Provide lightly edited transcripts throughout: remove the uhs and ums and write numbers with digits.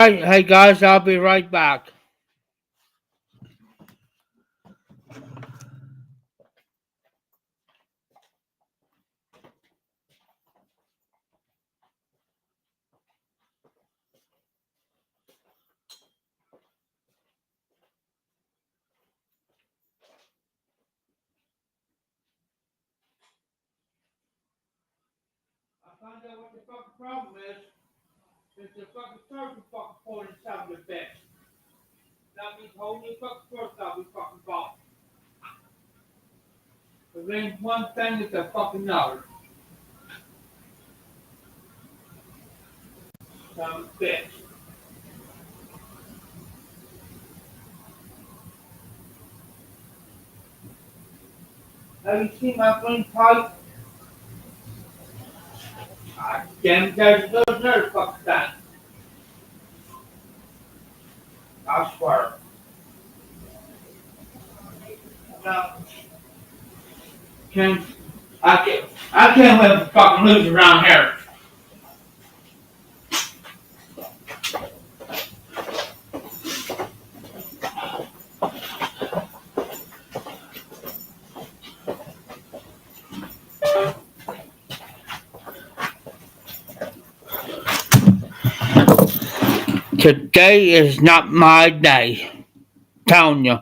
Hey guys, I'll be right back. I found out what the fucking problem is. It's the fucking circle fucking pouring inside the bitch. That means whole new fucking first I'll be fucking bought. It ain't one thing, it's a fucking another. Son of a bitch. Have you seen my green pipe? I damn there's another fucking thing. I swear. Now, can I can't let the fucking lose around here. Today is not my day. Telling you.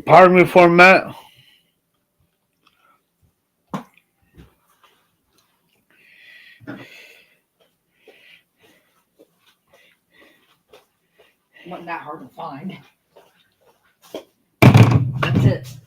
Pardon me for a minute. Wasn't that hard to find. That's it.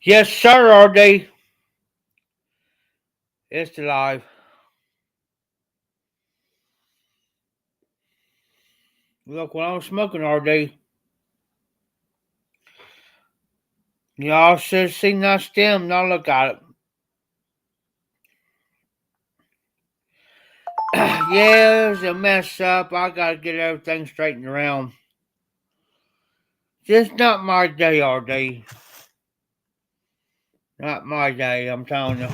Yes, sir, RD. It's live. Look, when I was smoking RD, y'all should have seen that stem. Now look at it. Yeah, it was a mess up. I gotta get everything straightened around. Just not my day, RD. Not my day, I'm telling you.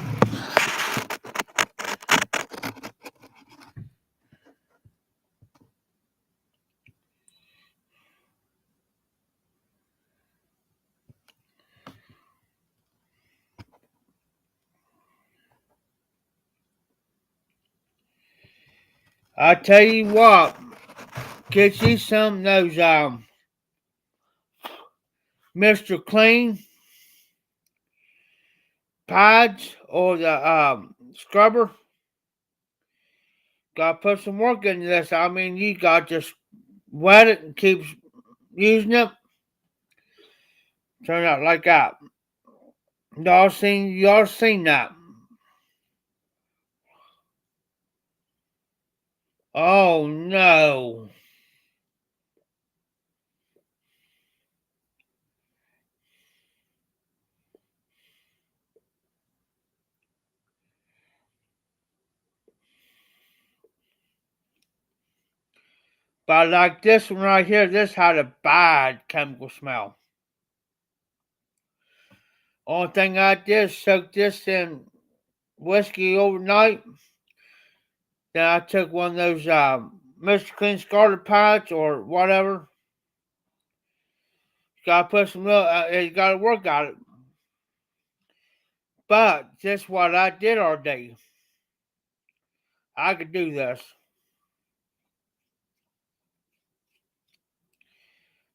I tell you what, get you some of those Mr. Clean pads or the scrubber. Gotta put some work into this. I mean, you gotta just wet it and keep using it. Turn out like that. Y'all seen that. Oh no. But like this one right here, this had a bad chemical smell. Only thing I did is soak this in whiskey overnight. Then I took one of those Mr. Clean starter pads or whatever. Gotta put some real, you gotta work on it. But just what I did all day. I could do this.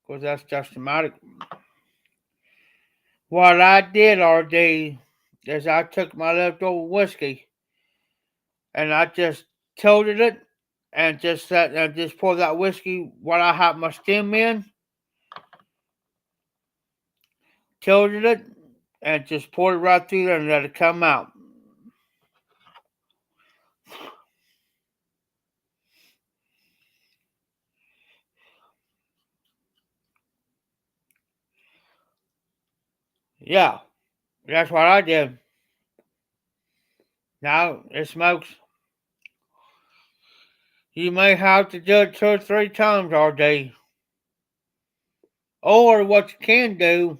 Because that's just automatic. What I did all day is I took my leftover whiskey and I just tilted it and just sat and just poured that whiskey what I had my stem in, tilted it, and just poured it right through there and let it come out. Yeah, that's what I did. Now it smokes. You may have to do it 2 or 3 times all day. Or what you can do,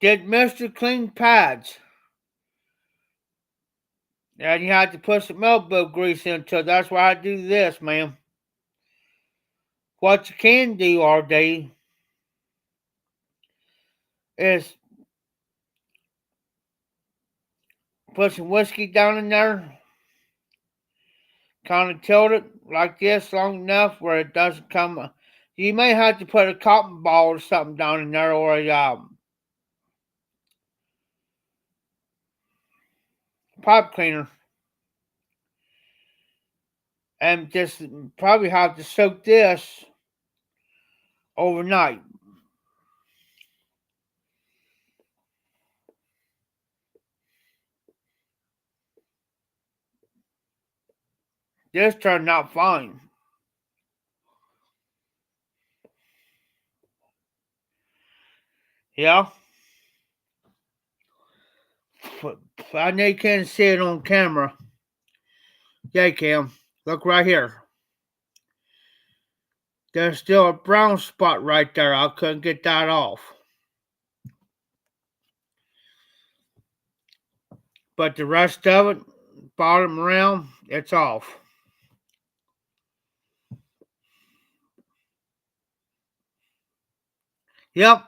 get Mr. Clean pads. And you have to put some elbow grease into it. That's why I do this, man. What you can do all day is put some whiskey down in there, kind of tilt it like this long enough where it doesn't come. You may have to put a cotton ball or something down in there or a pipe cleaner. And just probably have to soak this overnight. This turned out fine. Yeah. I know you can't see it on camera. Yeah, you can. Look right here. There's still a brown spot right there. I couldn't get that off. But the rest of it, bottom around, it's off. Yep.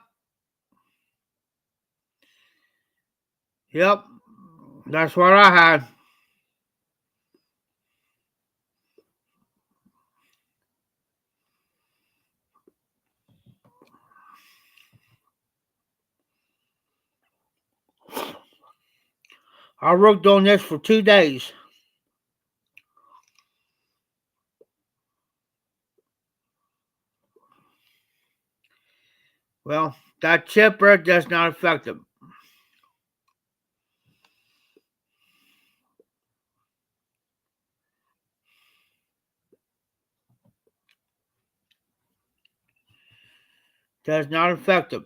Yep. That's what I had. I worked on this for 2 days. Well, that chipper does not affect it. Does not affect it.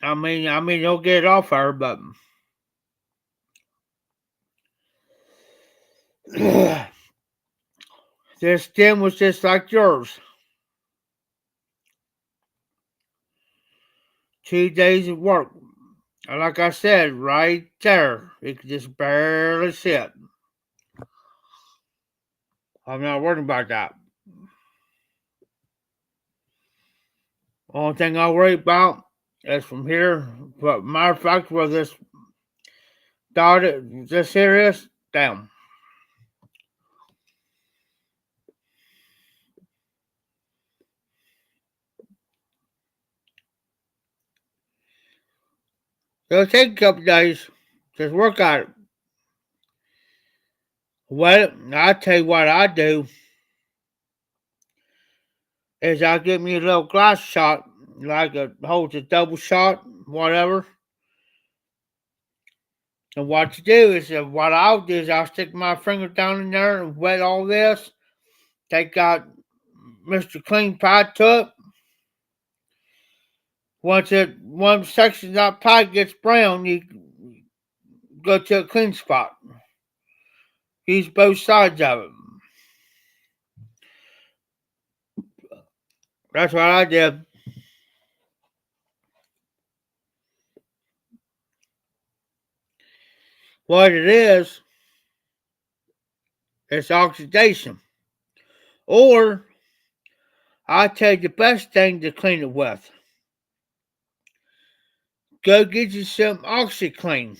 I mean, you'll get it off her, but This stem was just like yours. 2 days of work. And like I said, right there, it could just barely sit. I'm not worried about that. Only thing I worry about is from here. But matter of fact, where this started, this here is, damn. It'll take a couple days. Just work on it. Well, I tell you what I do is I get me a little glass shot, like it holds a double shot, whatever. And what you do is, what I'll do is I'll stick my finger down in there and wet all this. Take out Mr. Clean Pie to it. Once one section of that pie gets brown, you go to a clean spot. Use both sides of it. That's what I did. What it is, it's oxidation. Or, I tell you the best thing to clean it with. Go get you some OxyClean.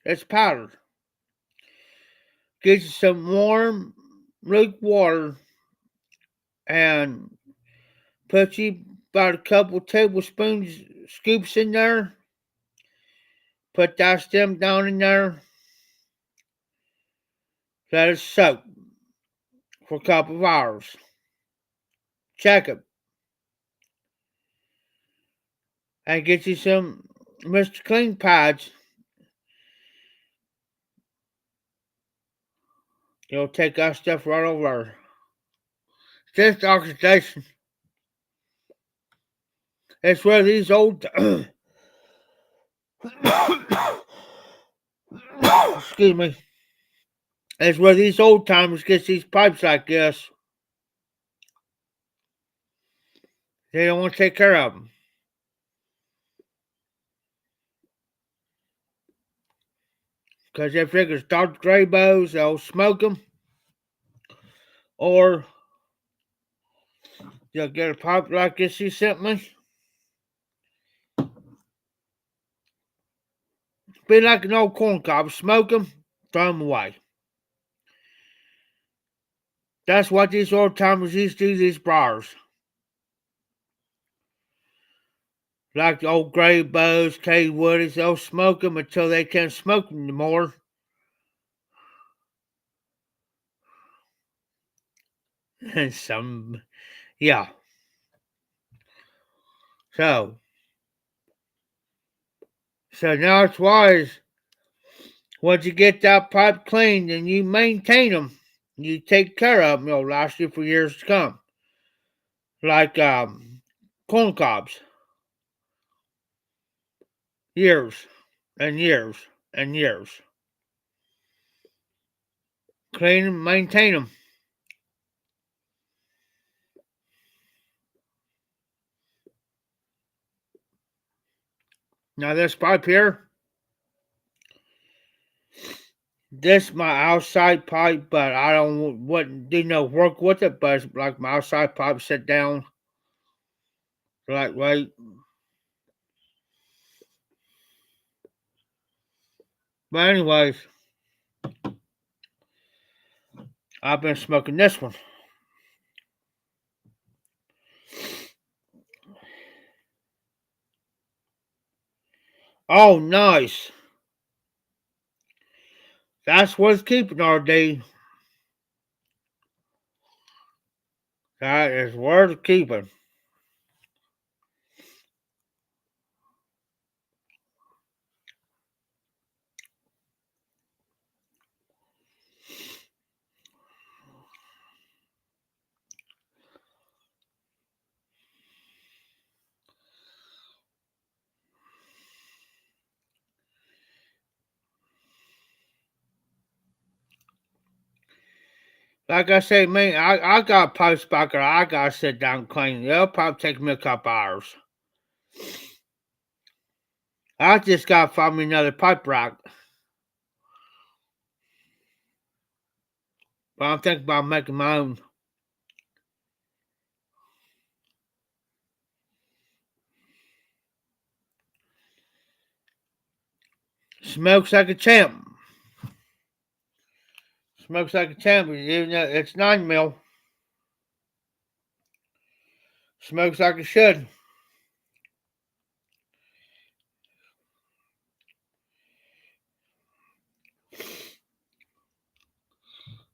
It's powdered. Get you some warm, lukewater and put you about a couple tablespoons, scoops in there. Put that stem down in there. Let it soak for a couple of hours. Check it. And get you some Mr. Clean pads. It'll take that stuff right over. Just oxidation. It's where these old excuse me. It's where these old timers get these pipes like this. They don't want to take care of them. Because they figure start gray bows, they'll smoke them. Or you'll get a pipe like this he sent me. Be like an old corn cob. Smoke them, throw them away. That's what these old timers used to do, these briars. Like the old gray bows, K woodies, they'll smoke them until they can't smoke them anymore. And some, yeah. So now it's wise. Once you get that pipe cleaned and you maintain them, you take care of them, it'll last you for years to come. Like corn cobs. Years and years and years. Clean them, maintain them. Now this pipe here, this my outside pipe, but I wouldn't do no work with it. But it's like my outside pipe, sit down, lightweight. But anyways, I've been smoking this one. Oh, nice. That's worth keeping, RD. That is worth keeping. Like I say, man, I got a pipe sparker. I gotta sit down and clean. It'll probably take me a couple hours. I just gotta find me another pipe rack. But I'm thinking about making my own. Smokes like a champ. Smokes like a champ. Even though it's 9 mil. Smokes like it should.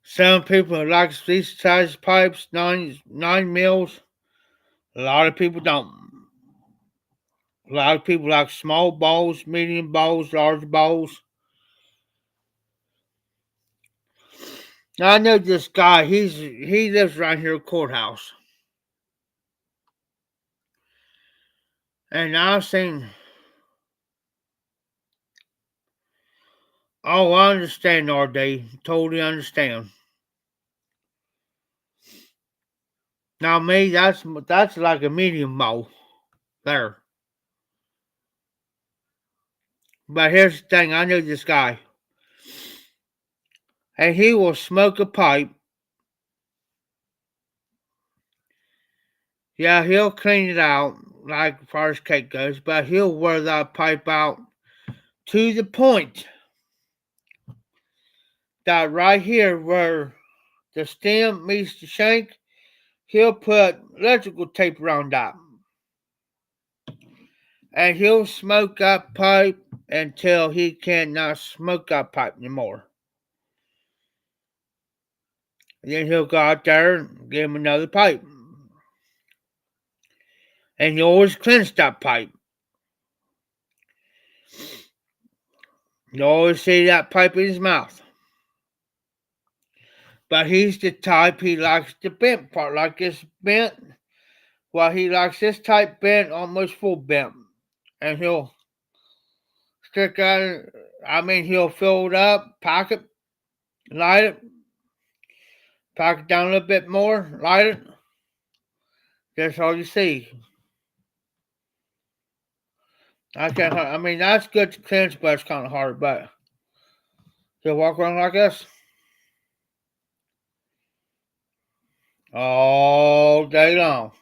Some people like these size pipes, nine mils. A lot of people don't. A lot of people like small bowls, medium bowls, large bowls. Now I know this guy. He lives right here at courthouse, and I've seen. Oh, I understand, RD. Totally understand. Now me, that's like a medium bowl there. But here's the thing. I know this guy, and he will smoke a pipe. Yeah, he'll clean it out like as far as cake goes, but he'll wear that pipe out to the point that right here where the stem meets the shank, he'll put electrical tape around that. And he'll smoke that pipe until he cannot smoke that pipe anymore. And then he'll go out there and give him another pipe. And he always cleanse that pipe. You always see that pipe in his mouth. But he's the type, he likes the bent part, like it's bent. Well, he likes this type bent, almost full bent. And he'll stick out, he'll fill it up, pack it, light it, pack it down a little bit more, light it. That's all you see. That's good to cleanse, but it's kind of hard. But to walk around like this all day long.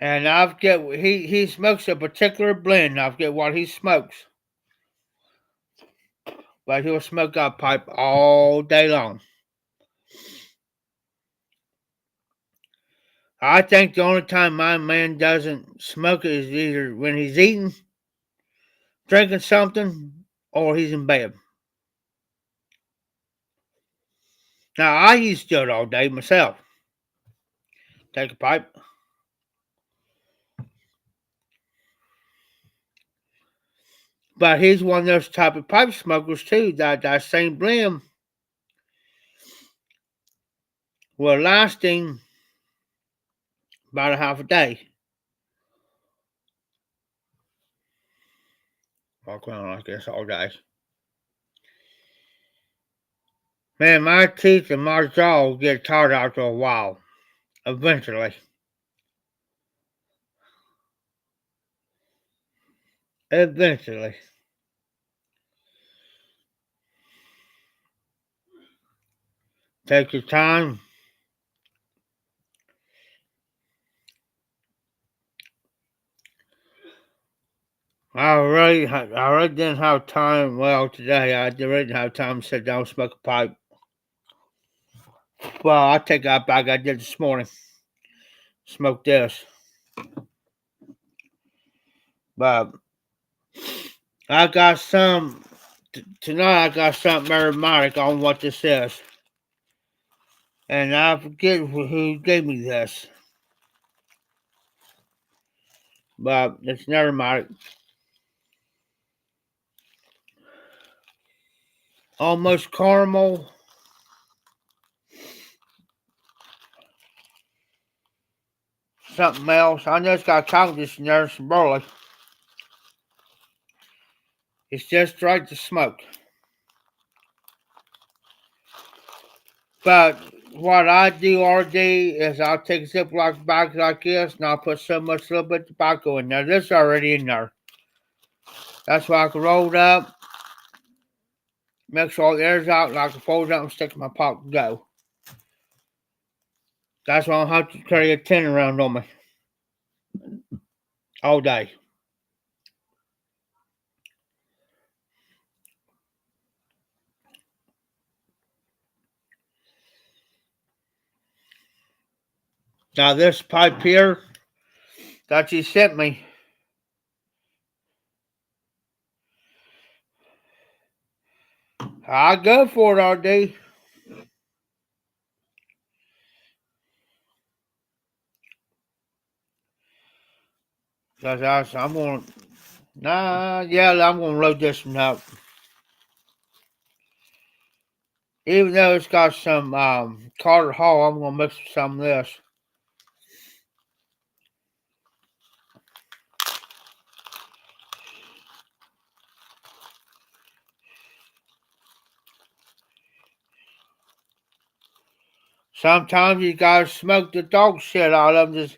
And he smokes a particular blend. I forget what he smokes, but he'll smoke that pipe all day long. I think the only time my man doesn't smoke it is either when he's eating, drinking something, or he's in bed. Now I used to do it all day myself. Take a pipe. But he's one of those type of pipe smokers too. That same blend will last him about a half a day. Walk around like this all day. Man, my teeth and my jaw get tired after a while. Eventually. Eventually. Take your time. I really didn't have time. Well, today I really didn't have time to sit down and smoke a pipe. Well, I take that back. I did this morning. Smoke this. But I got some tonight. I got something aromatic on what this is, and I forget who gave me this, but it's an aromatic. Almost caramel. Something else. I know it's got chocolate in there, some barley. It's just right to smoke. But what I do all day is I'll take Ziploc bags like this and I'll put so much little bit of tobacco in there. This is already in there. That's why I can roll it up, make sure all the air's out, and I can fold it up and stick it in my pocket and go. That's why I don't have to carry a tin around on me all day. Now this pipe here that you sent me, I go for it all day. Cause I'm gonna, I'm gonna load this one up. Even though it's got some Carter Hall, I'm gonna mix with some of this. Sometimes you gotta smoke the dog shit out of them.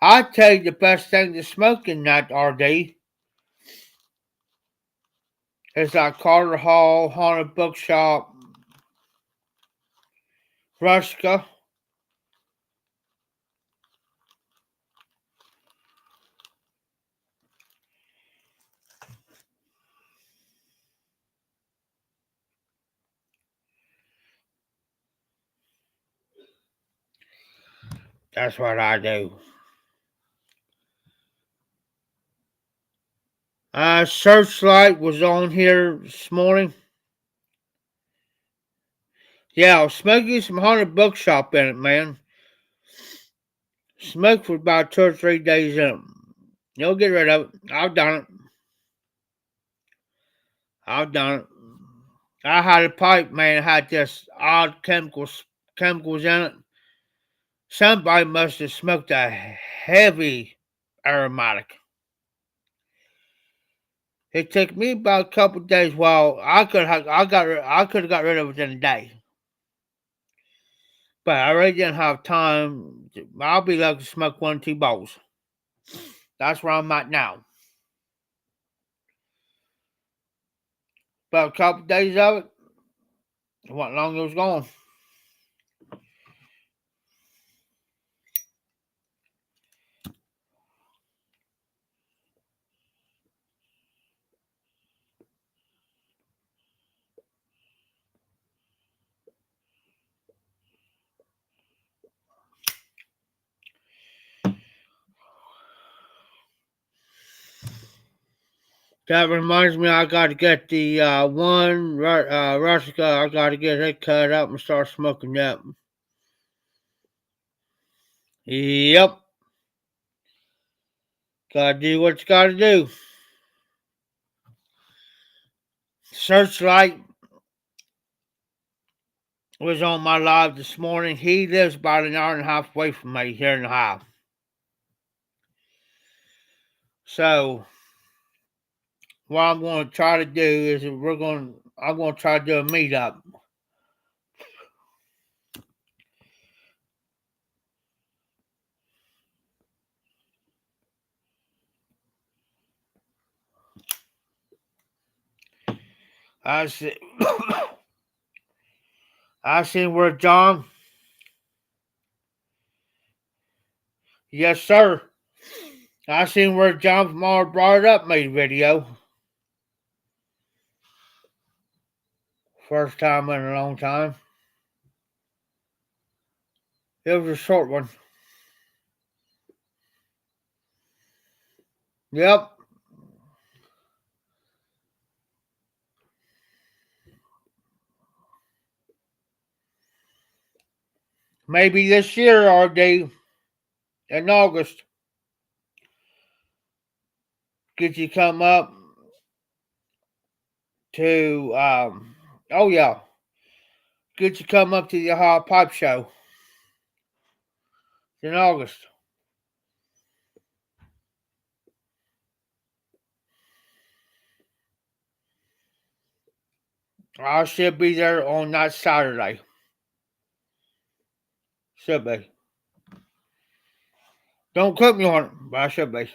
I tell you the best thing to smoke in that RD is that Carter Hall, Haunted Bookshop, Ruska. That's what I do. Searchlight was on here this morning. Yeah, I was smoking some Haunted Bookshop in it, man. Smoked for about 2 or 3 days in it. You'll get rid of it. I've done it. I've done it. I had a pipe, man, that had just odd chemicals in it. Somebody must have smoked a heavy aromatic. It took me about a couple of days. Well, I could have got rid of it in a day, but I really didn't have time. I'll be lucky to smoke 1 or 2 bowls. That's where I'm at now. But a couple of days of it, it wasn't long it was gone. That reminds me, I got to get the one Russica. I got to get it cut up and start smoking that. Yep. Gotta do what you gotta do. Searchlight was on my live this morning. He lives about an hour and a half away from me here in the house. So what I'm going to try to do is I'm going to try to do a meetup. I see. I seen where John. Yes, sir. I seen where John from All Brought It Up made a video. First time in a long time. It was a short one. Yep. Maybe this year or day in August. Get you come up to oh yeah. Get you come up to the Ohio Pipe Show in August. I should be there on that Saturday. Should be. Don't quote me on it, but I should be.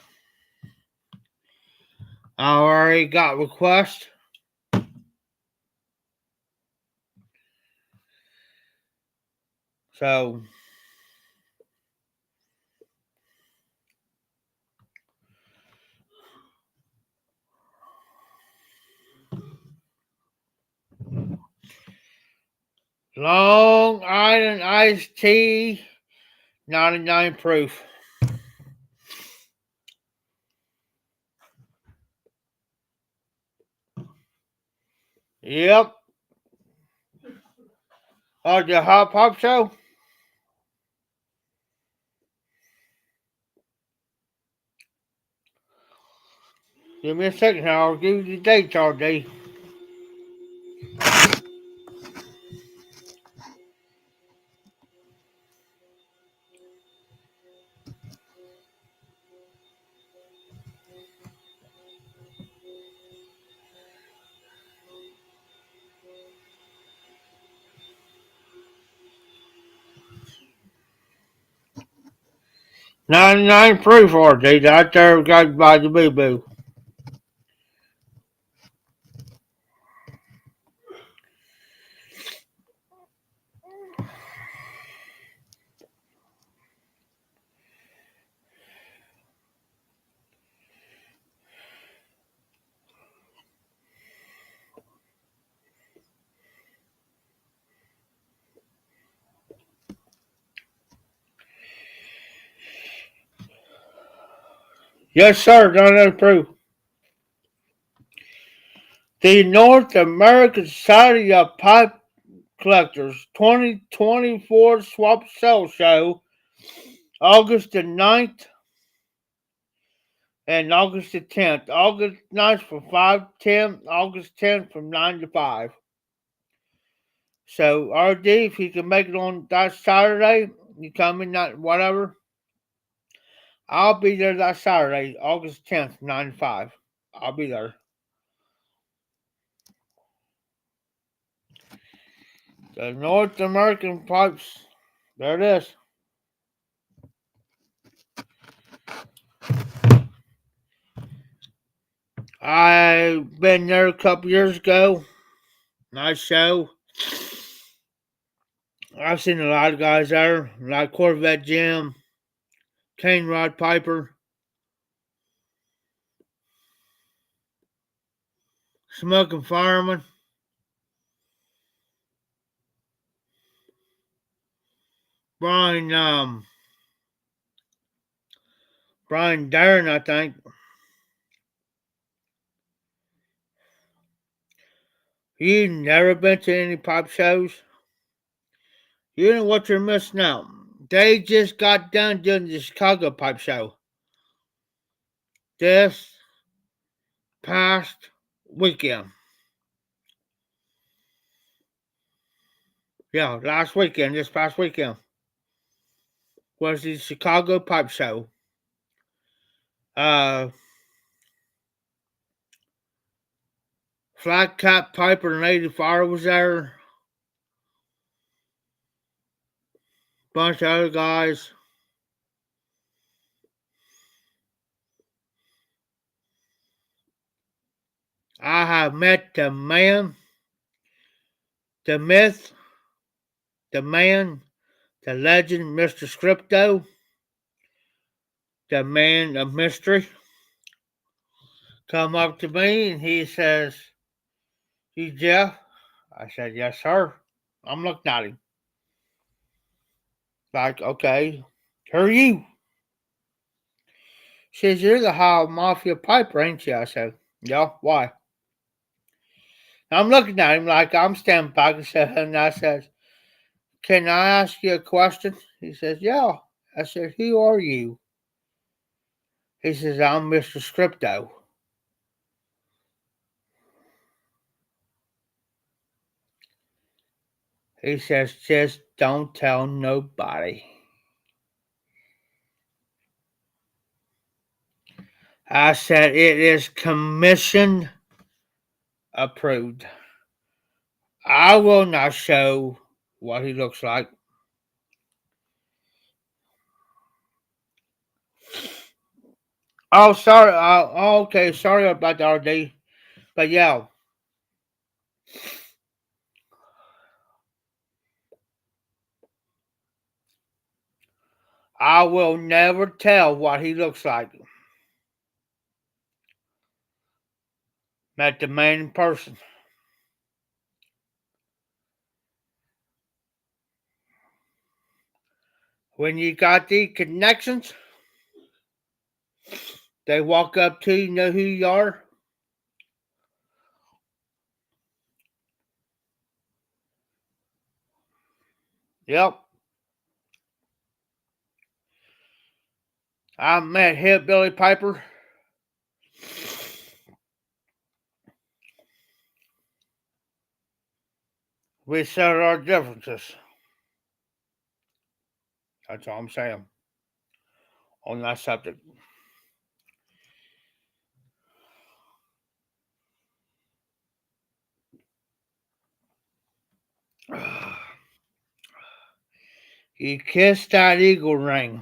I already got requests. So Long Island iced tea, 99 proof. Yep. Oh, the hot pop show? Give me a second here. I'll give you the dates all day. $99 proof all day. Out there got by the boo boo. Yes, sir. $99 proof. The North American Society of Pipe Collectors 2024 Swap Sale Show, August the 9th and August the 10th. August 9th from 5 to 10, August 10th from 9 to 5. So, RD, if you can make it on that Saturday, you come in that whatever. I'll be there that Saturday, August 10th, 9 to 5. I'll be there. The North American Pipes. There it is. I've been there a couple years ago. Nice show. I've seen a lot of guys there, like Corvette Jim, Kane Rod Piper, Smoking Fireman, Brian Brian Darren, I think. You never been to any pipe shows? You know what you're missing out. They just got done doing the Chicago pipe show. This past weekend. Yeah, last weekend, this past weekend, was the Chicago pipe show. Uh, Flat Cap Piper and Lady Fire was there. Bunch of other guys. I have met the man, the myth, the man, the legend, Mr. Scripto, the man of mystery. Come up to me and he says, "You Jeff?" I said, "Yes, sir." I'm looking at him. Like, okay, who are you? She says, "You're the high Mafia piper, ain't you?" I said, "Yeah, why?" I'm looking at him like I'm standing back and I said, "Can I ask you a question?" He says, "Yeah." I said, "Who are you?" He says, "I'm Mr. Scripto." He says, "Just don't tell nobody." I said, "It is commission approved. I will not show what he looks like." Oh, sorry. Okay, sorry about the RD. But yeah, I will never tell what he looks like. Met the man in person. When you got these connections, they walk up to you, know who you are. Yep. I met Hillbilly Piper. We settled our differences. That's all I'm saying on that subject. He kissed that eagle ring.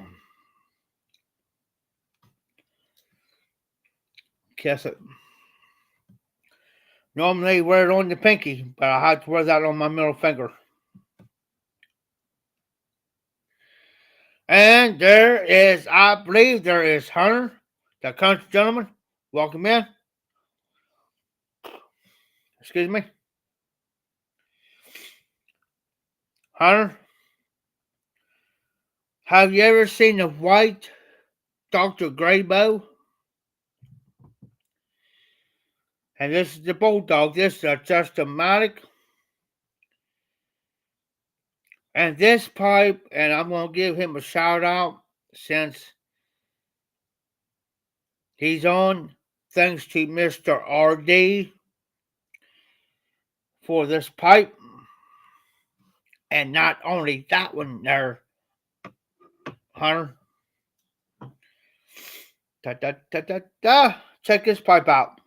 Kiss it. Normally wear it on the pinky, but I had to wear that on my middle finger. And there is, I believe there is Hunter, the country gentleman. Welcome in. Excuse me. Hunter, have you ever seen a white Dr. Graybow? And this is the bulldog. This is a Justomatic. And this pipe, and I'm going to give him a shout out since he's on. Thanks to Mr. RD for this pipe. And not only that one there, Hunter. Da, da, da, da, da. Check this pipe out.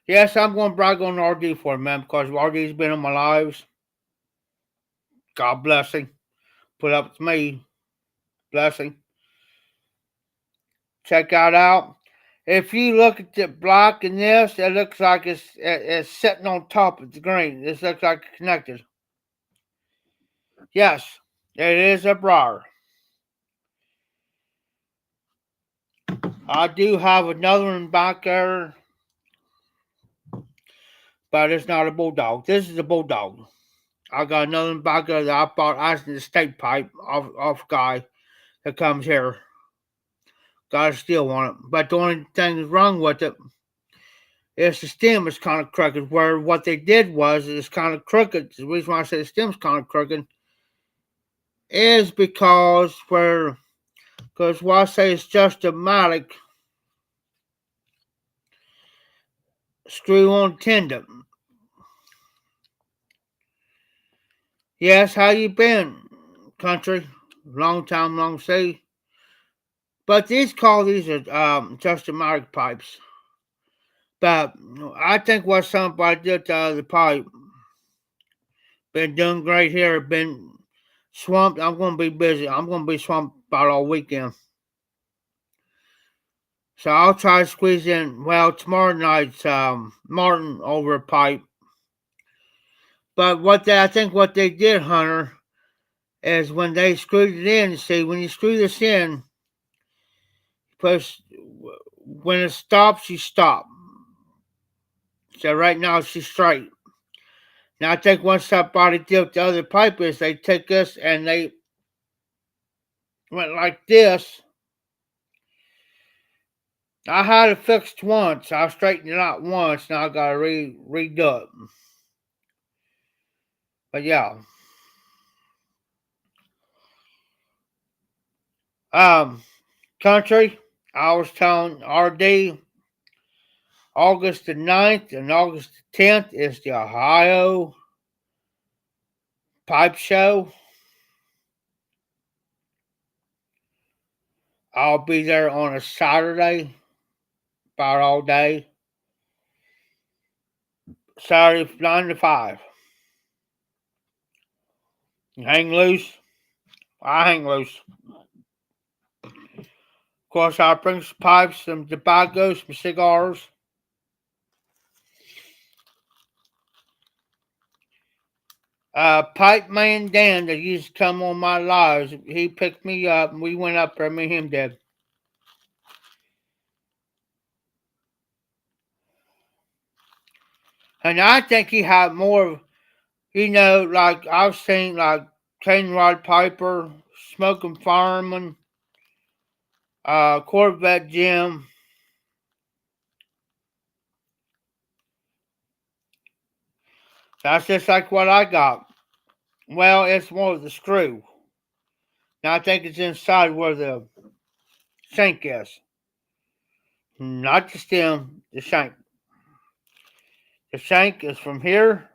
Yes, I'm going to brag on RD for him, man, because RD's been in my lives. God bless him. Put up with me. Bless him. Check that out. If you look at the block in this, it looks like it's sitting on top of the green. This looks like it's connected. Yes, it is a briar. I do have another one back there, but it's not a bulldog. This is a bulldog. I got another one back there that I bought as an estate pipe off guy that comes here. Got a steal on it. But the only thing that's wrong with it is the stem is kind of crooked. Where what they did was it's kind of crooked. The reason why I say the stem's kind of crooked is because why I say it's just a matic screw on tendon. Yes, how you been, country? Long time, long see. But these are just a matic pipes. But I think what somebody did to the pipe been doing great here. Been swamped. I'm going to be busy. I'm going to be swamped about all weekend. So I'll try to squeeze in. Well, tomorrow night's Martin over a pipe. But I think what they did, Hunter, is when they screwed it in. See, when you screw this in, push when it stops, you stop. So right now she's straight. Now I think once that body did with the other pipe is they take this and they went like this. I had it fixed once. I straightened it out once. Now I gotta redo it. But yeah, um, country. I was telling RD August the 9th and August the 10th is the Ohio Pipe Show. I'll be there on a Saturday, about all day. Saturday 9 to 5. You hang loose. I hang loose. Of Of course, I'll bring some pipes, some tobacco, some cigars. Pipe man Dan that used to come on my lives, he picked me up and we went up there, me and him did. And I think he had more, like I've seen like Cane Rod Piper, Smoking Fireman, Corvette Jim. That's just like what I got. Well, it's more of the screw. Now I think it's inside where the shank is. Not the stem, the shank. The shank is from here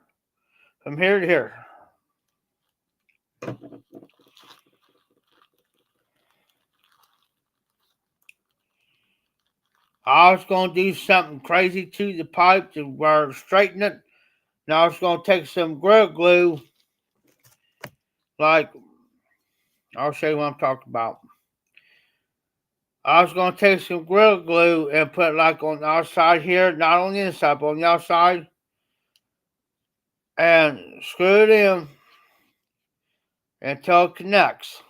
to here. I was going to do something crazy to the pipe to where straighten it. Now I was going to take some Gorilla Glue, like, I'll show you what I'm talking about. I was going to take some Gorilla Glue and put it like on the outside here, not on the inside, but on the outside, and screw it in until it connects.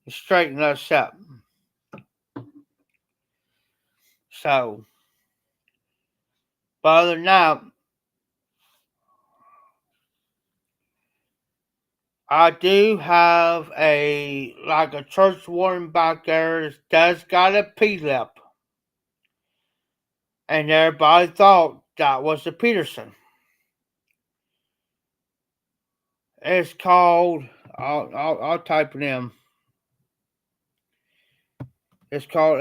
And straighten that up. So, but other than that, I do have a church warden back there that does got a P-lip. And everybody thought that was a Peterson. It's called, I'll type it in. It's called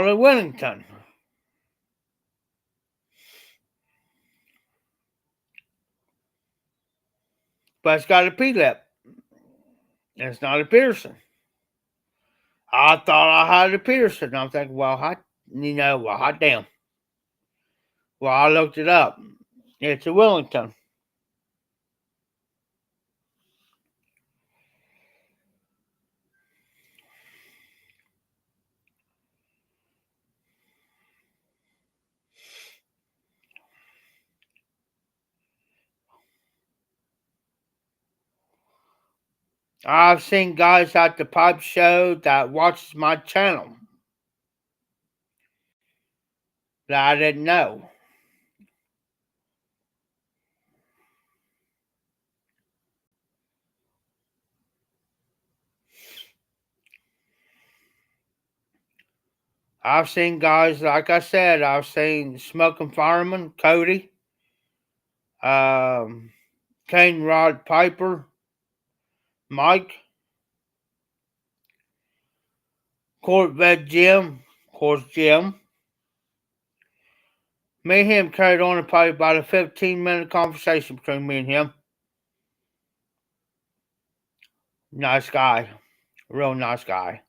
a Wellington. But it's got a P-lip. It's not a Peterson. I thought I had a Peterson. I'm thinking, well, hot damn. Well, I looked it up. It's a Wellington. I've seen guys at the pipe show that watches my channel that I didn't know. I've seen guys, like I said, I've seen Smoking Fireman, Cody, Cane Rod Piper, Mike, Corvette Jim, of course Jim. Me and him carried on probably about a 15-minute conversation between me and him. Nice guy. Real nice guy.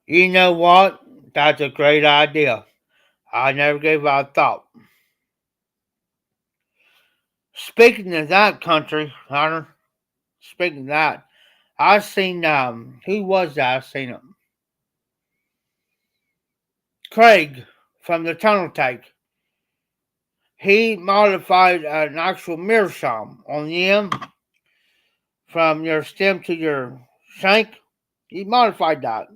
You know what? That's a great idea. I never gave it a thought. Speaking of that country, Hunter, speaking of that, I seen, who was that? I seen him. Craig from the Tunnel Take. He modified an actual meerschaum on the end from your stem to your shank. He modified that.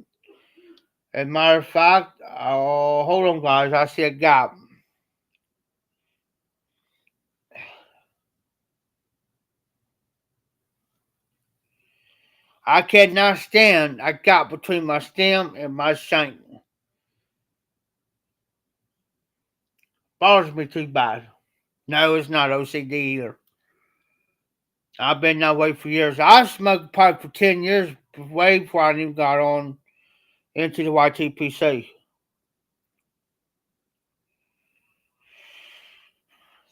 As a matter of fact, oh, hold on, guys. I see a gap. I cannot stand a gap between my stem and my shank. Bothers me too bad. No, it's not OCD either. I've been that way for years. I smoked pipe for 10 years, way before I even got on into the YTPC.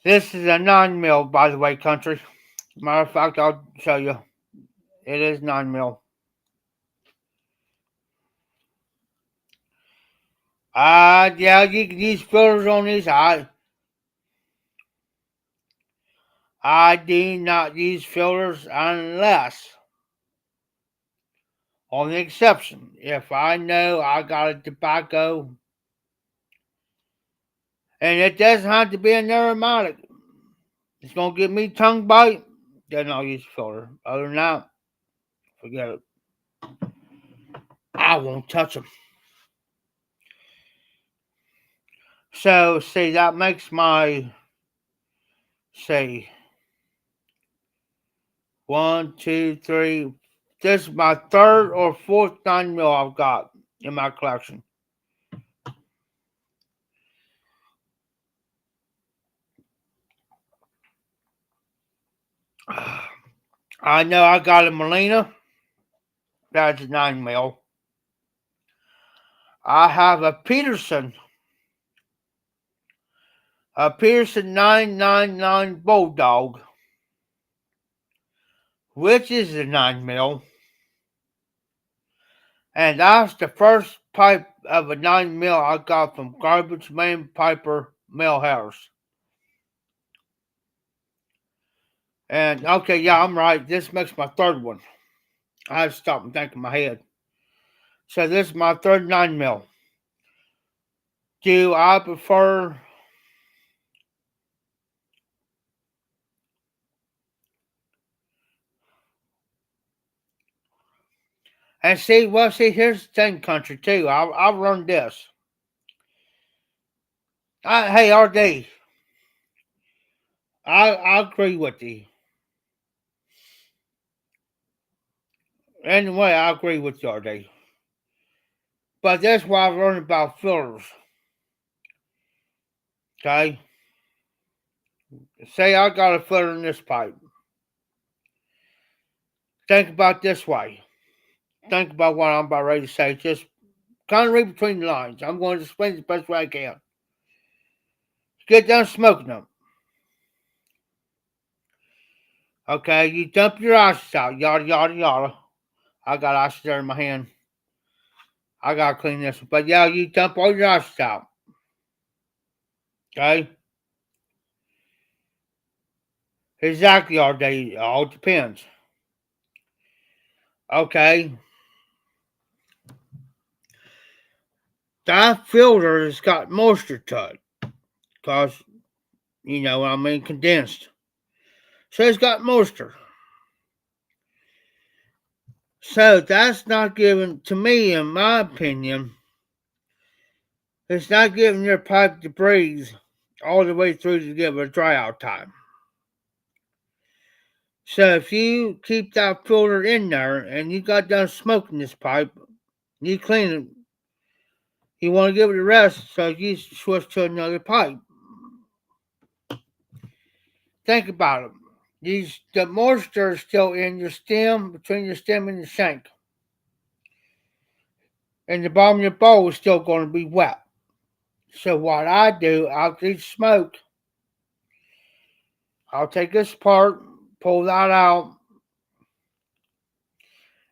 This is a 9 mil, by the way, country. Matter of fact, I'll show you. It is 9 mil. Yeah, you can use filters on these. I do not use filters unless, on the exception, if I know I got a tobacco, and it doesn't have to be an aromatic. It's gonna give me tongue bite, then I'll use a filter. Other than that, forget it. I won't touch them. So, see, that makes my, say, one, two, three. This is my third or fourth 9 mil I've got in my collection. I know I got a Molina. That's a 9 mil. I have a Peterson 999 Bulldog, which is a 9 mil. And that's the first pipe of a 9 mil I got from Garbage Man Piper Millhouse. And okay, yeah, I'm right. This makes my third one. I had to stop and think in my head. So this is my third 9 mil. Do I prefer? And see, well, see, here's the thing, country too. I'll run this. Hey, RD, I agree with you. Anyway, I agree with you, RD. But that's why I learned about filters. Okay, say I got a filter in this pipe. Think about this way. Think about what I'm about ready to say. Just kind of read between the lines. I'm going to explain it the best way I can. Get done smoking them. Okay, you dump your ashes out. Yada, yada, yada. I got ashes there in my hand. I gotta clean this one. But yeah, you dump all your ashes out. Okay? Exactly, all day. All depends. Okay? That filter has got moisture to it. Because, you know what I mean, condensed. So it's got moisture. So that's not giving, to me, in my opinion, it's not giving your pipe to breathe all the way through to give it a dry out time. So if you keep that filter in there and you got done smoking this pipe, you clean it, you want to give it a rest, so you switch to another pipe. Think about it. The moisture is still in your stem, between your stem and your shank. And the bottom of your bowl is still going to be wet. So what I do, after each smoke, I'll take this apart, pull that out.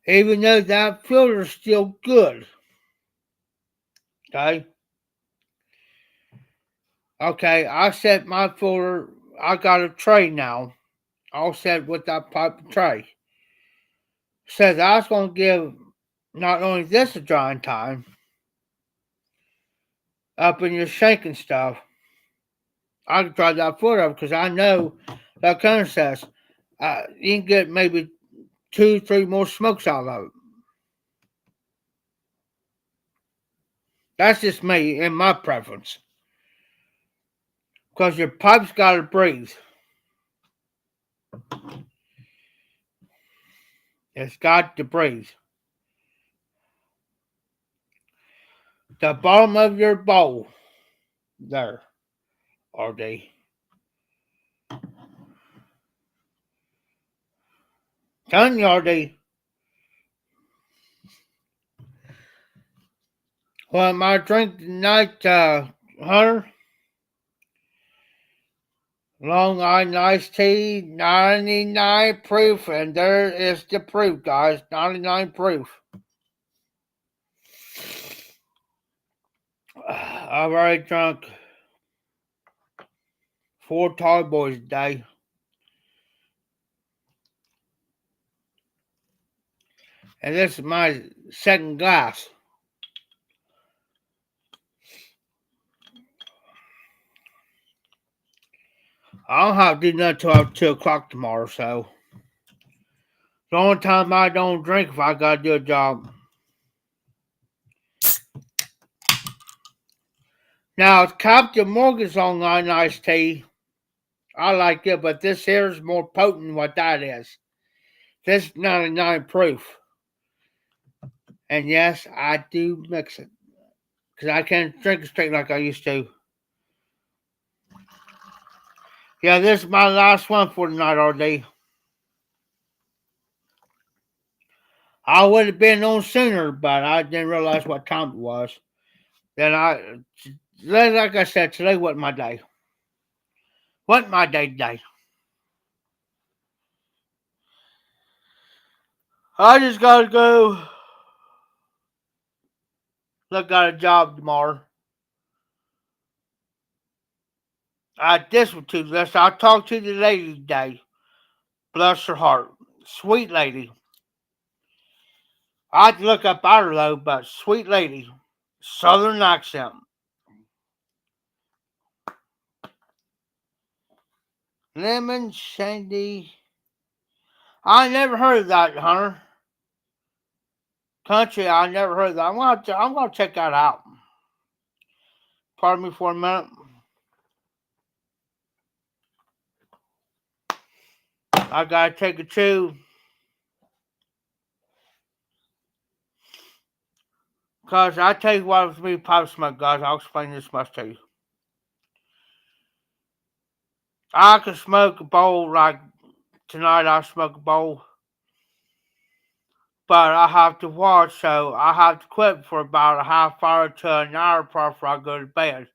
Even though that filter is still good. Okay? Okay, I set my filter, I got a tray now. All set with that pipe and tray. Says I was going to give not only this a drying time, up in your shank and stuff, I can try that foot up because I know that kind of says you can get maybe 2, 3 more smokes out of it. That's just me and my preference. Because your pipe's got to breathe. It's got to breathe. The bottom of your bowl, there, RD. Telling you, RD. Well, my drink tonight, Hunter, Long Island iced tea, 99 proof, and there is the proof, guys. 99 proof. I've already drunk 4 tall boys a day. And this is my second glass. I don't have to do nothing till 2 o'clock tomorrow, so the only time I don't drink if I gotta do a job. Now, Captain Morgan's Long Island iced tea. I like it, but this here is more potent than what that is. This is 99 proof. And yes, I do mix it. Because I can't drink it straight like I used to. Yeah, this is my last one for the night all day. I would have been on sooner, but I didn't realize what time it was. Like I said, today wasn't my day. Wasn't my day today. I just gotta go look at a job tomorrow. This one too. I talked to the lady today. Bless her heart. Sweet lady. I had to look up at her though, but sweet lady. Southern accent. Lemon Shandy. I never heard of that, Hunter. Country, I never heard of that. I'm gonna check that out. Pardon me for a minute. I gotta take a chew. Cause I tell you what, with me, pipe smoke, guys. I'll explain this much to you. I can smoke a bowl like tonight. I smoke a bowl, but I have to watch, so I have to quit for about a half hour to an hour before I go to bed.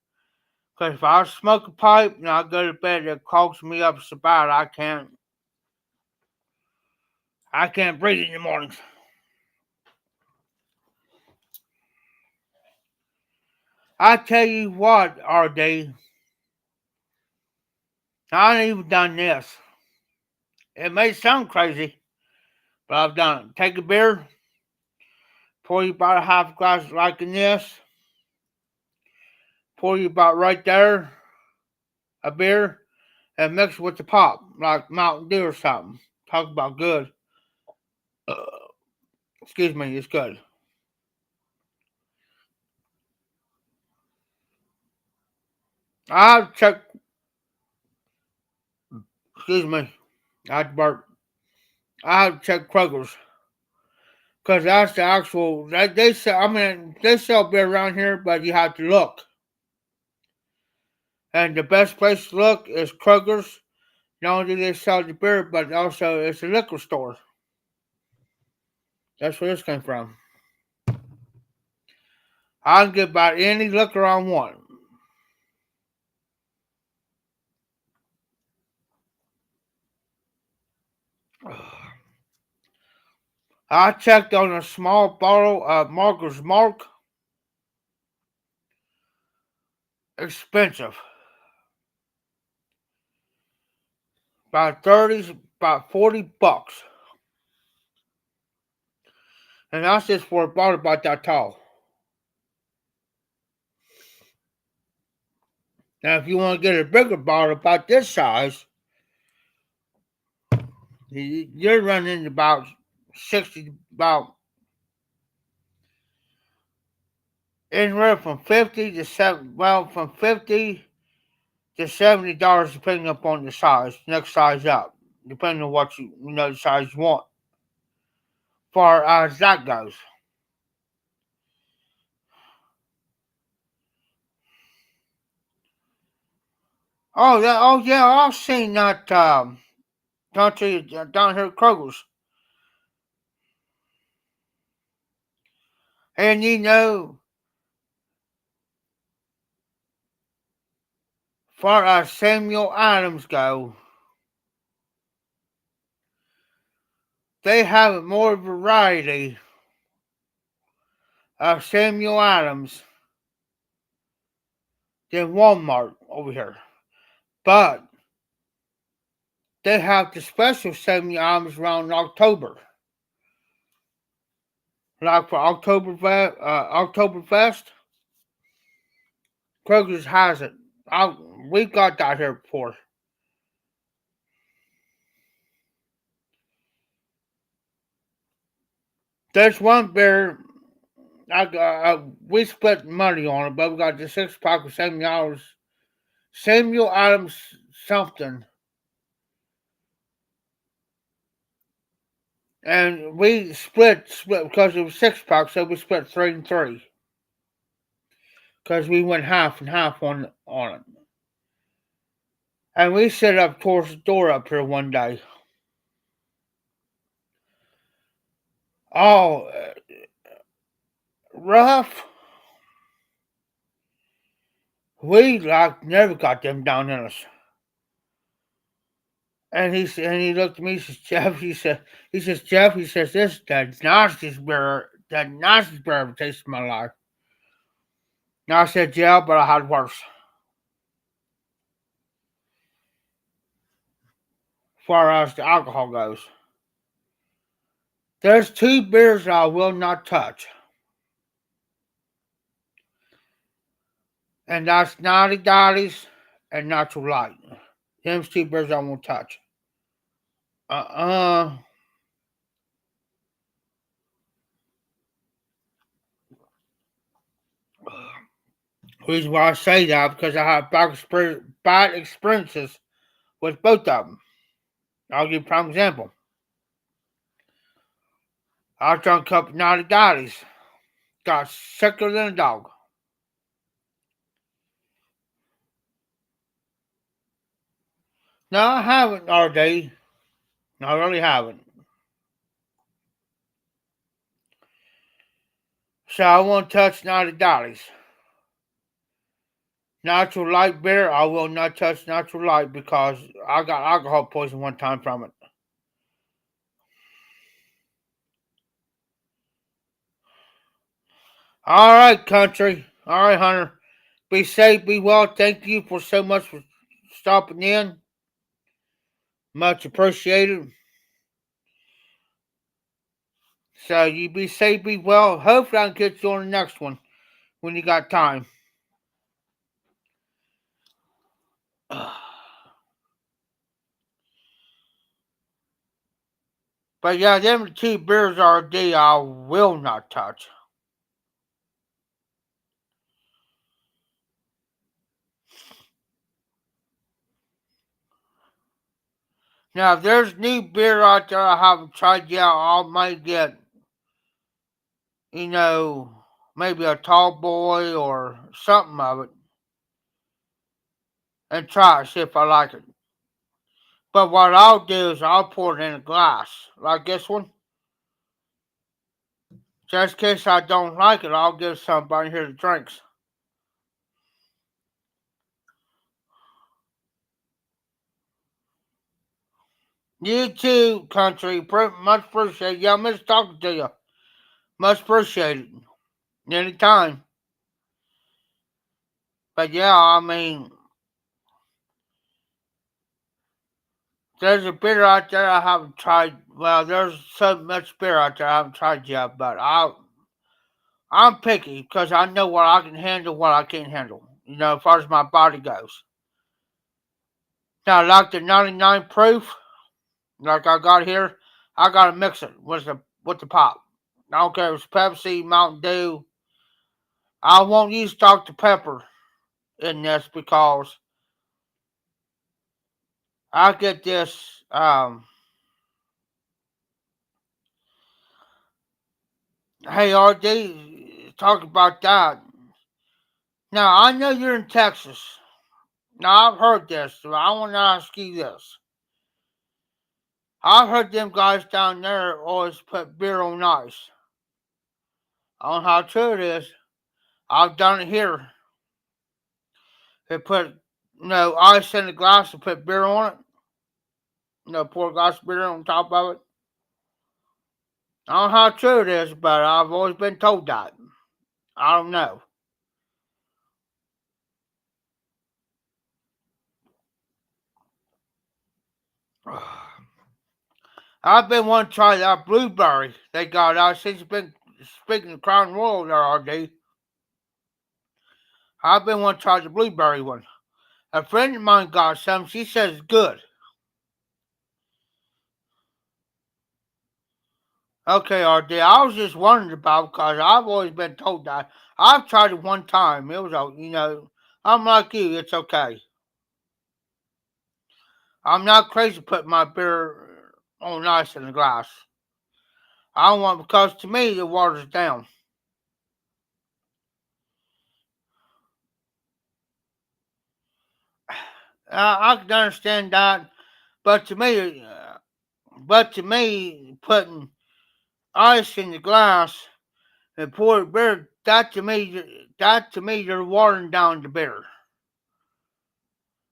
Cause if I smoke a pipe and I go to bed, it clogs me up so bad I can't breathe in the mornings. I tell you what, RD, I ain't even done this. It may sound crazy, but I've done it. Take a beer, pour you about a half glass like in this, pour you about right there, a beer, and mix it with the pop, like Mountain Dew or something. Talk about good. Uh, excuse me, it's good. I check, excuse me, I had to burp. I have to check Kroger's. Because that's the actual, they sell, I mean, they sell beer around here, but you have to look. And the best place to look is Kroger's. Not only do they sell the beer, but also it's a liquor store. That's where this came from. I can get about any liquor I want. I checked on a small bottle of Marker's Mark. Expensive. About 40 bucks. And that's just for a bottle about that tall. Now, if you want to get a bigger bottle about this size, you're running about 60, about anywhere from 50 to 7, well, from 50 to $70 depending upon the size. Next size up, depending on what the size you want. Far as that goes. Oh yeah, I've seen that country down here at Kroger's. And far as Samuel Adams go, they have more variety of Samuel Adams than Walmart over here. But they have the special Samuel Adams around October. Like for Oktoberfest, Kroger's has it. We've got that here before. There's one beer we split money on it, but we got the 6 pack of Samuel Adams something, and we split because it was 6 pack, so we split 3 and 3 because we went half and half on it. And we set up towards the door up here one day. Oh, rough. We like never got them down in us. And he looked at me. He says, Jeff. Jeff. He says, this is the nastiest beer I've ever tasted in my life. And I said, yeah, but I had worse. As far as the alcohol goes, there's 2 beers that I will not touch, and that's Naughty Dotties and Natural Light. Them's 2 beers I won't touch. Uh. The reason why I say that because I have bad experiences with both of them. I'll give you a prime example. I drank a couple Naughty Dotties. Got sicker than a dog. No, I haven't, RD. I really haven't. So I won't touch Naughty Dotties. Natural Light beer, I will not touch Natural Light because I got alcohol poison one time from it. All right, country. All right, Hunter. Be safe, be well. Thank you for so much for stopping in. Much appreciated. So you be safe, be well. Hopefully I can get you on the next one when you got time. But yeah, them 2 beers are a day I will not touch. Now, if there's new beer out there I haven't tried yet, I might get, maybe a tall boy or something of it and try it, see if I like it. But what I'll do is I'll pour it in a glass, like this one. Just in case I don't like it, I'll give somebody here the drinks. You too, country. Much appreciated. Yeah, I miss talking to you. Much appreciated. Anytime. But yeah, I mean, there's a beer out there I haven't tried. Well, there's so much beer out there I haven't tried yet, but I'm picky because I know what I can handle, what I can't handle. As far as my body goes. Now, like the 99 proof, like I got here, I gotta mix it with the pop. I don't care if it's Pepsi, Mountain Dew. I won't use Dr. Pepper in this because I get this. Hey, RD, talk about that. Now, I know you're in Texas. Now, I've heard this, so I want to ask you this. I've heard them guys down there always put beer on ice. I don't know how true it is. I've done it here. They put ice in the glass and put beer on it. Pour a glass of beer on top of it. I don't know how true it is, but I've always been told that. I don't know. I've been wanting to try that blueberry they got out since you've been speaking of Crown Royal there all day. I've been wanting to try the blueberry one. A friend of mine got some. She says it's good. Okay, RD. I was just wondering about because I've always been told that. I've tried it one time. It was, I'm like you. It's okay. I'm not crazy putting my beer on ice in the glass. I don't want because to me the water's down. I can understand that, but to me, putting ice in the glass and pouring beer, that to me, you're watering down the beer.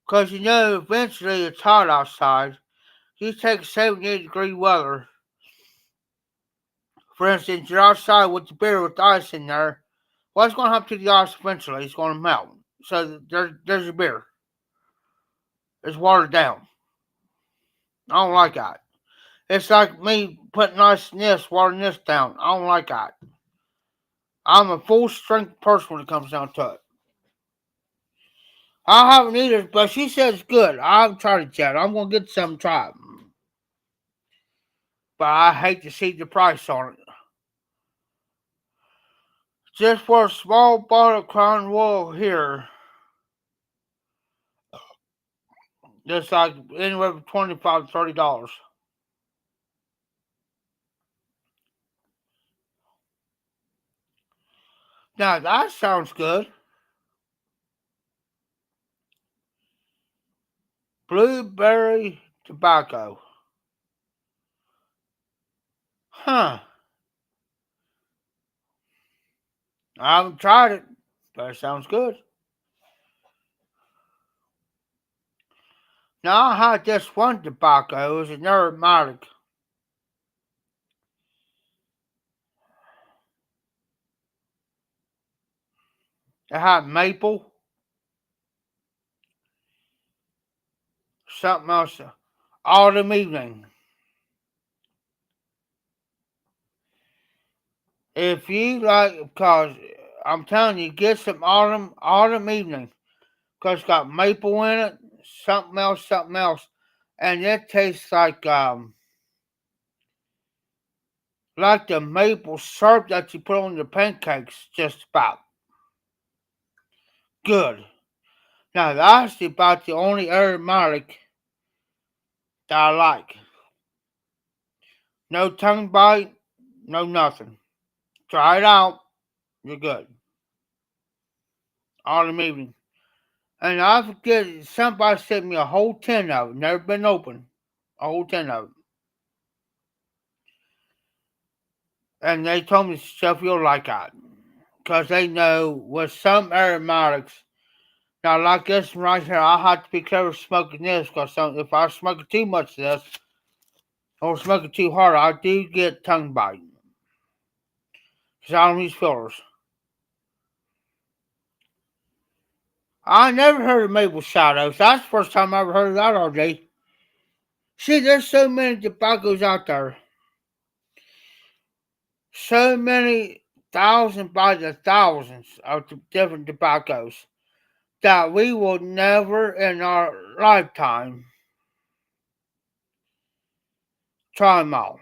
Because eventually it's hot outside. You take 78-degree weather. For instance, you're outside with the beer with the ice in there. What's going to happen to the ice eventually? It's going to melt. So there's your beer. It's watered down. I don't like that. It's like me putting ice in this, watering this down. I don't like that. I'm a full strength person when it comes down to it. I haven't either, but she says it's good. I haven't tried it yet. I'm gonna get some try it. But I hate to see the price on it. Just for a small bottle of Crown Royal here, it's like anywhere from $25 to $30. Now that sounds good. Blueberry tobacco. Huh. I haven't tried it, but it sounds good. Now I had this one tobacco. It was an aromatic. It had maple, something else. Autumn evening. If you like, because I'm telling you, get some autumn evening, because it's got maple in it, something else, and it tastes like the maple syrup that you put on your pancakes. Just about good. Now that's about the only aromatic that I like. No tongue bite, no nothing. Try it out. You're good. Autumn evening. And I forget, somebody sent me a whole tin of it, never been opened. A whole tin of it. And they told me stuff you'll like that. Because they know with some aromatics, now like this one right here, I have to be careful smoking this because if I smoke too much of this or smoke it too hard, I do get tongue biting. Because I don't use fillers. I never heard of maple shadows. That's the first time I ever heard of that all day. See, there's so many tobaccos out there. So many thousands by the thousands of different tobaccos that we will never in our lifetime try them all.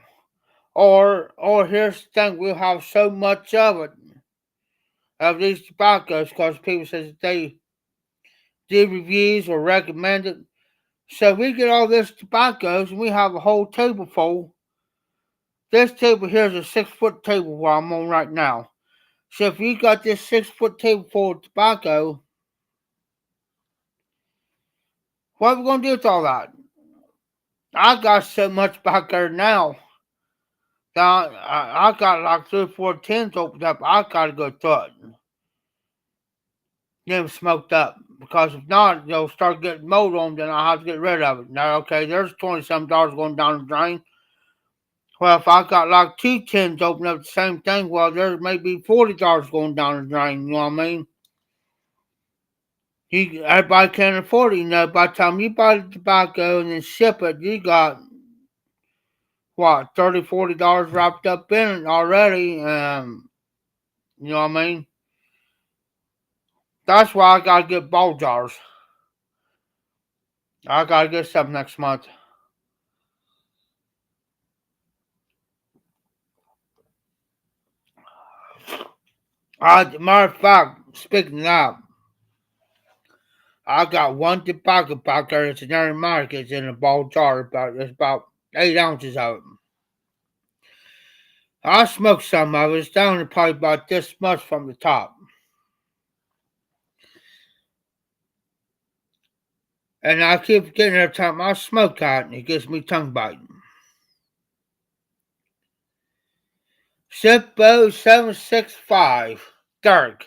Or here's the thing, we'll have so much of it, of these tobaccos, because people say they did reviews or recommend it. So we get all this tobaccos and we have a whole table full. This table here is a 6 foot table where I'm on right now. So if you got this 6 foot table full of tobacco, what are we gonna do with all that? I got so much back there now that I got like 3 or 4 tins opened up. I gotta go through it. get them smoked up. Because if not, they'll start getting mold on them, then I'll have to get rid of it. Now, okay, there's 20 some dollars going down the drain. Well, if I got like two tins open up the same thing, well, there's maybe $40 going down the drain. You know what I mean? Everybody can't afford it. You know, by the time you buy the tobacco and then ship it, you got what $30, $40 wrapped up in it already. You know what I mean? That's why I gotta get ball jars. I gotta get some next month. Matter of fact, speaking of that, I got one tobacco back there. It's an aromatic. It's in a ball jar. It's about 8 ounces of it. I smoked some of it. It's down to probably about this much from the top. And I keep forgetting every time I smoke that, and it gives me tongue biting. Sippo765, Dirk.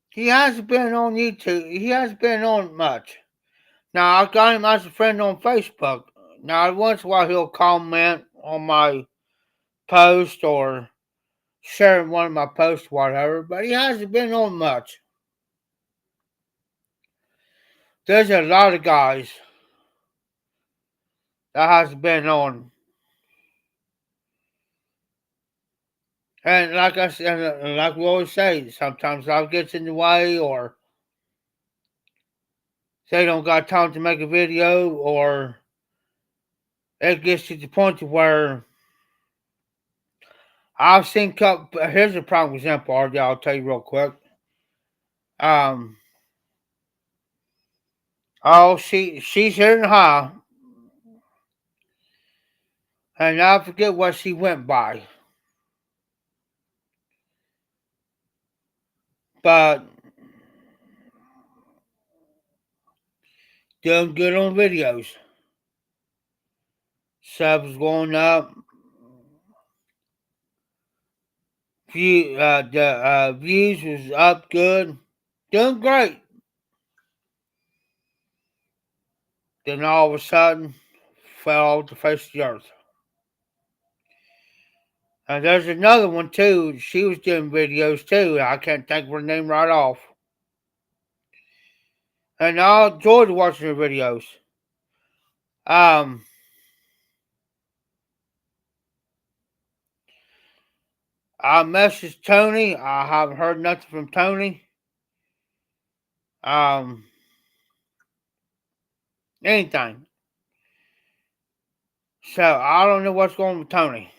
He hasn't been on YouTube. He hasn't been on much. Now, I got him as a friend on Facebook. Now, once in a while he'll comment on my post or share one of my posts, whatever, but he hasn't been on much. There's a lot of guys that hasn't been on. And like I said, like we always say, sometimes life gets in the way, or they don't got time to make a video, or it gets to the point to where I've seen couple. Here's a prime example, RJ. I'll tell you real quick. Um, she's here in the high, and I forget what she went by, but doing good on videos. Subs going up. The views was up good. Doing great. Then all of a sudden, fell off the face of the earth. And there's another one too. She was doing videos too. I can't think of her name right off. And I enjoyed watching her videos. Um, I messaged Tony. I haven't heard nothing from Tony. Um, Anything. So I don't know what's going on with Tony.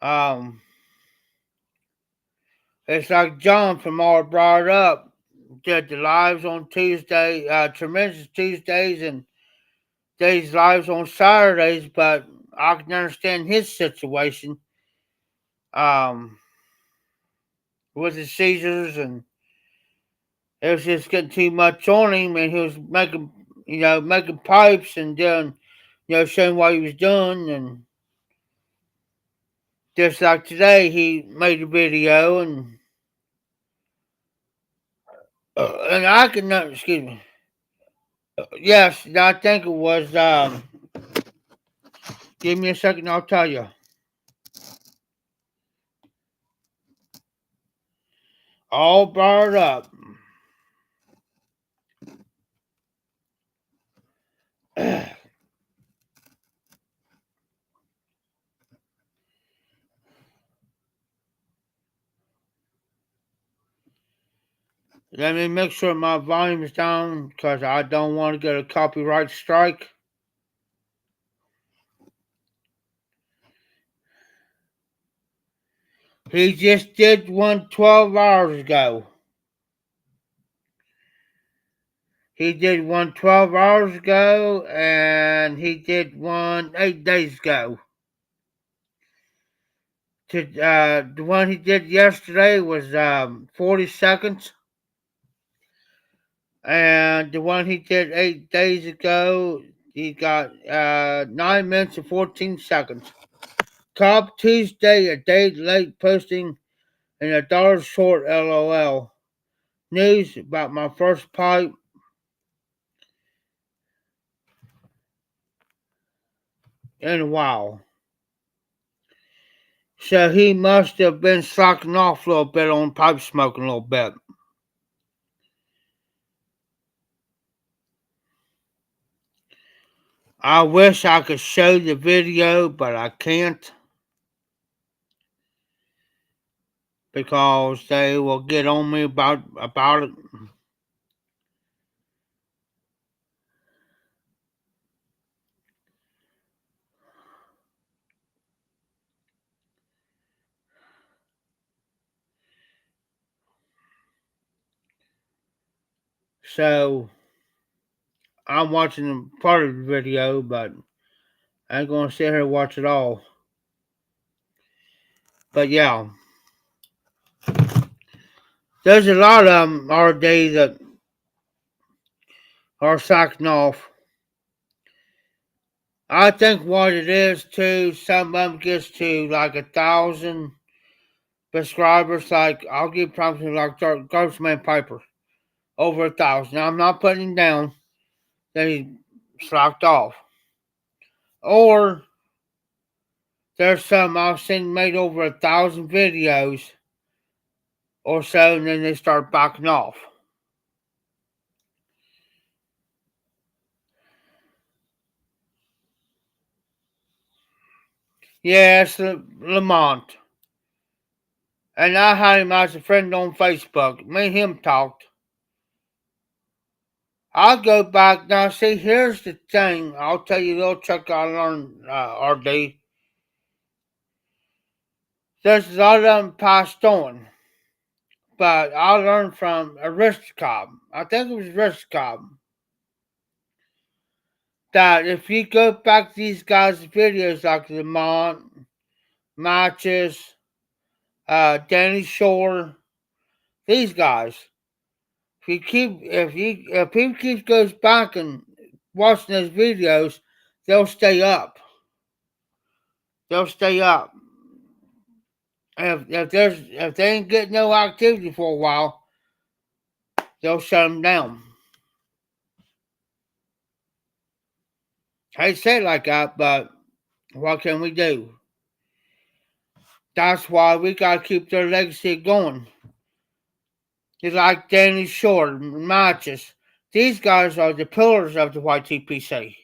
Um, it's like John from All Brought Up did the lives on Tuesday, Tremendous Tuesdays, and these lives on Saturdays, but I can understand his situation. Um, with the seizures, and it was just getting too much on him, and he was making pipes and doing, showing what he was doing, and just like today, he made a video, and I can excuse me. Yes, I think it was. Give me a second, I'll tell you. All brought up. Let me make sure my volume is down because I don't want to get a copyright strike. He just did one 12 hours ago. He did one 12 hours ago, and he did one 8 days ago. The one he did yesterday was 40 seconds. And the one he did 8 days ago, he got 9 minutes and 14 seconds. Top Tuesday, a day late posting and $1 short LOL. News about my first pipe in a while. So he must have been slacking off a little bit on pipe smoking a little bit. I wish I could show the video, but I can't because they will get on me about it. So I'm watching part of the video, but I ain't gonna sit here and watch it all. But yeah, there's a lot of them already that are sacking off. I think what it is too, some of them gets to like 1,000 subscribers. Like I'll give prompting like Ghostman Piper over 1,000. Now, I'm not putting him down that he slacked off. Or there's some I've seen made over 1,000 videos or so, and then they start backing off. Yeah, it's Lamont. And I had him as a friend on Facebook. Me and him talked. I'll go back now. See, here's the thing. I'll tell you a little trick I learned, RD. There's a lot of them passed on. But I learned from Aristocob. I think it was Aristocob. That if you go back to these guys' videos like Lamont, Matches, Danny Shore, these guys, if people keep goes back and watching those videos, they'll stay up. They'll stay up. If they ain't getting no activity for a while, they'll shut them down. I hate to say it like that, but what can we do? That's why we gotta keep their legacy going. It's like Danny Shore and Matches. These guys are the pillars of the YTPC.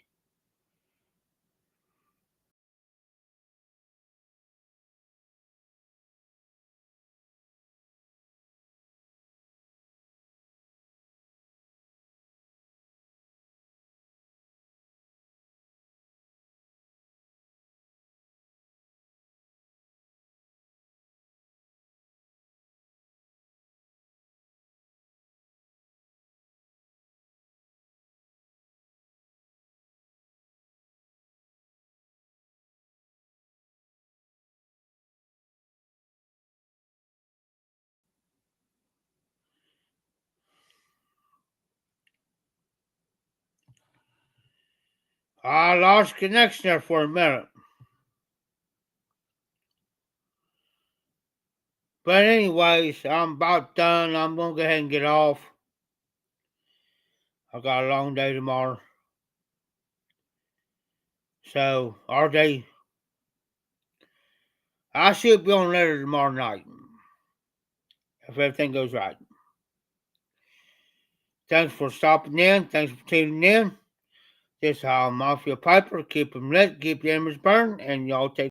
I lost connection there for a minute. But anyways, I'm about done. I'm gonna go ahead and get off. I got a long day tomorrow. So, RJ, I should be on later tomorrow night. If everything goes right. Thanks for stopping in. Thanks for tuning in. This is how Mafia Piper. Keep them lit, keep the embers burning, and y'all take